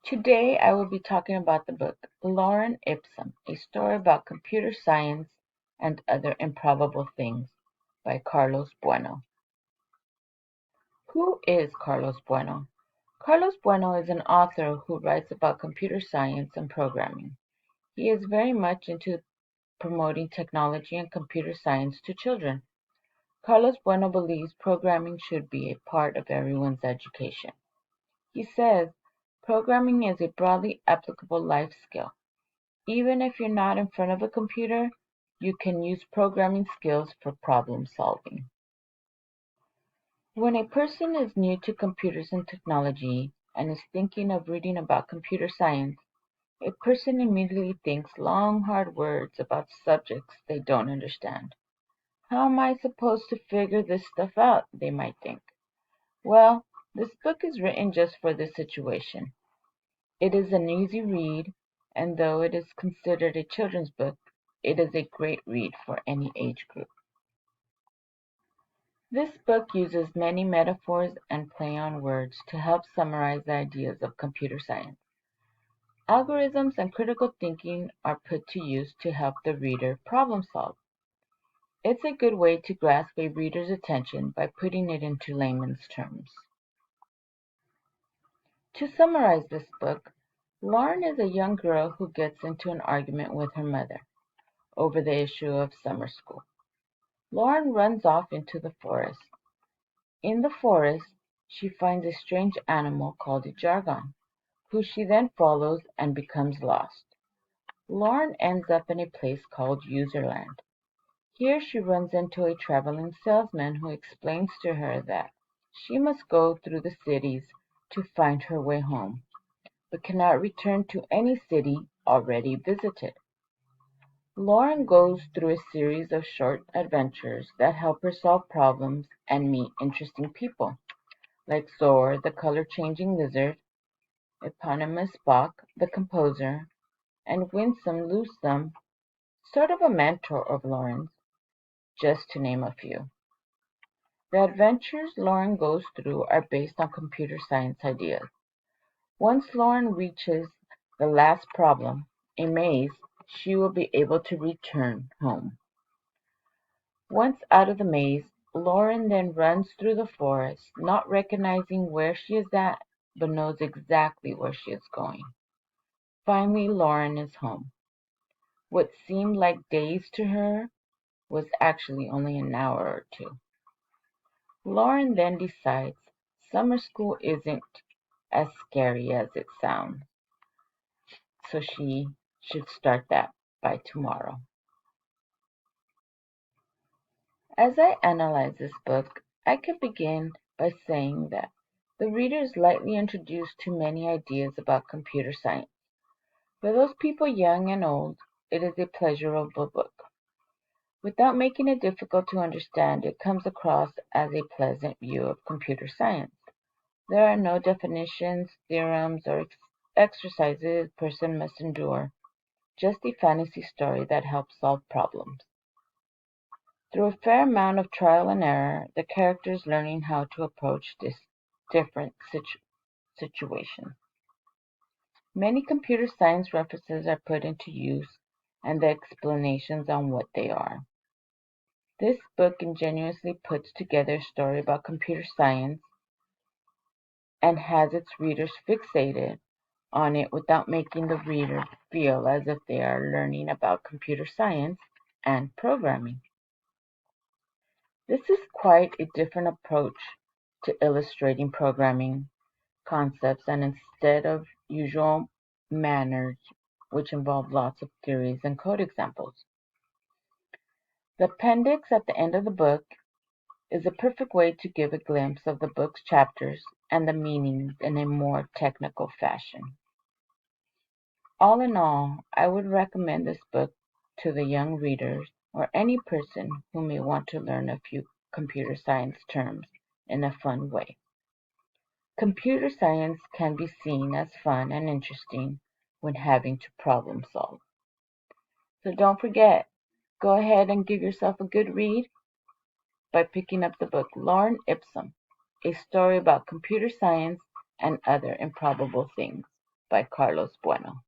Today I will be talking about the book Lorem Ipsum, a story about computer science and other improbable things by Carlos Bueno. Who is Carlos Bueno? Carlos Bueno is an author who writes about computer science and programming. He is very much into promoting technology and computer science to children. Carlos Bueno believes programming should be a part of everyone's education. He says, programming is a broadly applicable life skill. Even if you're not in front of a computer, you can use programming skills for problem solving. When a person is new to computers and technology and is thinking of reading about computer science, a person immediately thinks long, hard words about subjects they don't understand. How am I supposed to figure this stuff out? They might think. Well, this book is written just for this situation. It is an easy read, and though it is considered a children's book, it is a great read for any age group. This book uses many metaphors and play on words to help summarize the ideas of computer science. Algorithms and critical thinking are put to use to help the reader problem solve. It's a good way to grasp a reader's attention by putting it into layman's terms. To summarize this book, Lauren is a young girl who gets into an argument with her mother over the issue of summer school. Lauren runs off into the forest. In the forest, she finds a strange animal called a jargon, who she then follows and becomes lost. Lauren ends up in a place called Userland. Here she runs into a traveling salesman who explains to her that she must go through the cities to find her way home, but cannot return to any city already visited. Lauren goes through a series of short adventures that help her solve problems and meet interesting people, like Zor, the color-changing lizard, Eponymous Bach, the composer, and Winsome Loosum, sort of a mentor of Lauren's, just to name a few. The adventures Lauren goes through are based on computer science ideas. Once Lauren reaches the last problem, a maze, she will be able to return home. Once out of the maze, Lauren then runs through the forest, not recognizing where she is at, but knows exactly where she is going. Finally, Lauren is home. What seemed like days to her was actually only an hour or two. Lauren then decides summer school isn't as scary as it sounds, so she should start that by tomorrow. As I analyze this book, I could begin by saying that the reader is lightly introduced to many ideas about computer science. For those people young and old, it is a pleasurable book. Without making it difficult to understand, it comes across as a pleasant view of computer science. There are no definitions, theorems, or exercises a person must endure, just a fantasy story that helps solve problems. Through a fair amount of trial and error, the characters learning how to approach this different situations. Many computer science references are put into use and the explanations on what they are. This book ingeniously puts together a story about computer science and has its readers fixated on it without making the reader feel as if they are learning about computer science and programming. This is quite a different approach to illustrating programming concepts, and instead of usual manners, which involve lots of theories and code examples. The appendix at the end of the book is a perfect way to give a glimpse of the book's chapters and the meanings in a more technical fashion. All in all, I would recommend this book to the young readers or any person who may want to learn a few computer science terms in a fun way. Computer science can be seen as fun and interesting when having to problem solve. So don't forget, go ahead and give yourself a good read by picking up the book Lorem Ipsum, a story about computer science and other improbable things. by Carlos Bueno.